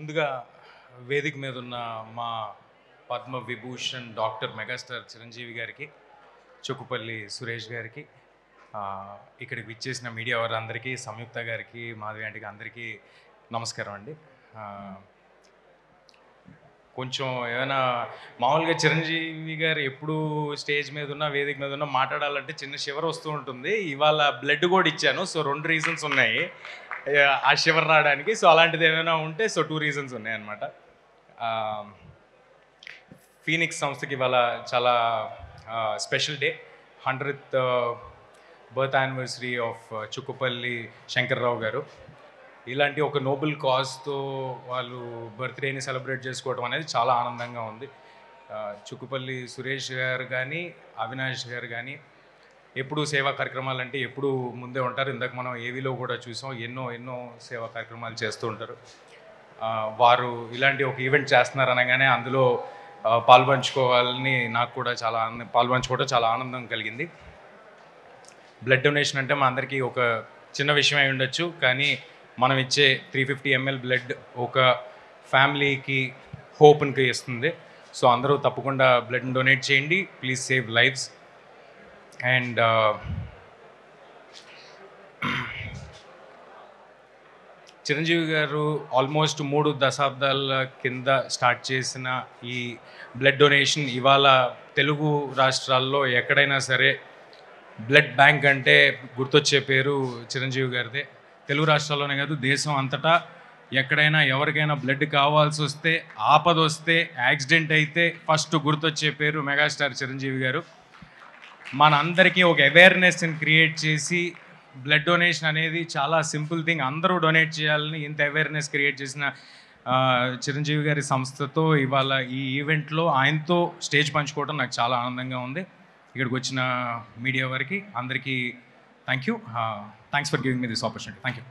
ముందుగా వేదిక మీద ఉన్న మా పద్మ విభూషణ్ డాక్టర్ మెగాస్టార్ చిరంజీవి గారికి, చుక్కుపల్లి సురేష్ గారికి, ఇక్కడికి విచ్చేసిన మీడియా వారందరికీ, సంయుక్త గారికి, మాధవి ఆంటీకి అందరికీ నమస్కారం అండి. కొంచెం ఏమైనా మామూలుగా చిరంజీవి గారు ఎప్పుడు స్టేజ్ మీద ఉన్న వేదిక మీద ఉన్న మాట్లాడాలంటే చిన్న షివర్ వస్తూ ఉంటుంది. ఇవాళ బ్లడ్ కూడా ఇచ్చాను. సో 2 రీజన్స్ ఉన్నాయి ఆ షివర్ రావడానికి. సో అలాంటిది ఏమైనా ఉంటే 2 రీజన్స్ ఉన్నాయన్నమాట. ఫీనిక్స్ సంస్థకి ఇవాళ చాలా special day, 100th birth anniversary of Chukkapalli Shankar Rao గారు. ఇలాంటి ఒక నోబెల్ కాజ్తో వాళ్ళు బర్త్డేని సెలబ్రేట్ చేసుకోవడం అనేది చాలా ఆనందంగా ఉంది. చుక్కుపల్లి సురేష్ గారు కానీ, అవినాష్ గారు కానీ ఎప్పుడు సేవా కార్యక్రమాలు అంటే ఎప్పుడు ముందే ఉంటారు. ఇందాక మనం ఏవీలో కూడా చూసాం, ఎన్నో సేవా కార్యక్రమాలు చేస్తూ ఉంటారు. వారు ఇలాంటి ఒక ఈవెంట్ చేస్తున్నారు అనగానే అందులో పాల్పంచుకోవాలని నాకు కూడా పాల్పంచుకోవడం చాలా ఆనందం కలిగింది. బ్లడ్ డొనేషన్ అంటే మా అందరికీ ఒక చిన్న విషయం అయి ఉండొచ్చు, కానీ మనం ఇచ్చే 350 ml బ్లడ్ ఒక ఫ్యామిలీకి హోప్ని ఇస్తుంది. సో అందరూ తప్పకుండా బ్లడ్ని డొనేట్ చేయండి. Please save lives. And Chiranjeevi గారు ఆల్మోస్ట్ 3 దశాబ్దాల కింద స్టార్ట్ చేసిన ఈ బ్లడ్ డొనేషన్ ఇవాళ తెలుగు రాష్ట్రాల్లో ఎక్కడైనా సరే బ్లడ్ బ్యాంక్ అంటే గుర్తొచ్చే పేరు చిరంజీవి గారిదే. తెలుగు రాష్ట్రాల్లోనే కాదు, దేశం అంతటా ఎక్కడైనా ఎవరికైనా బ్లడ్ కావాల్సి వస్తే, ఆపద వస్తే, యాక్సిడెంట్ అయితే ఫస్ట్ గుర్తొచ్చే పేరు మెగాస్టార్ చిరంజీవి గారు. మనందరికీ ఒక అవేర్నెస్ని క్రియేట్ చేసి బ్లడ్ డొనేషన్ అనేది చాలా సింపుల్ థింగ్, అందరూ డొనేట్ చేయాలని ఇంత అవేర్నెస్ క్రియేట్ చేసిన చిరంజీవి గారి సంస్థతో ఇవాళ ఈ ఈవెంట్లో ఆయనతో స్టేజ్ పంచుకోవడం నాకు చాలా ఆనందంగా ఉంది. ఇక్కడికి వచ్చిన మీడియా వారికి అందరికీ thank you. Thanks for giving me this opportunity. Thank you.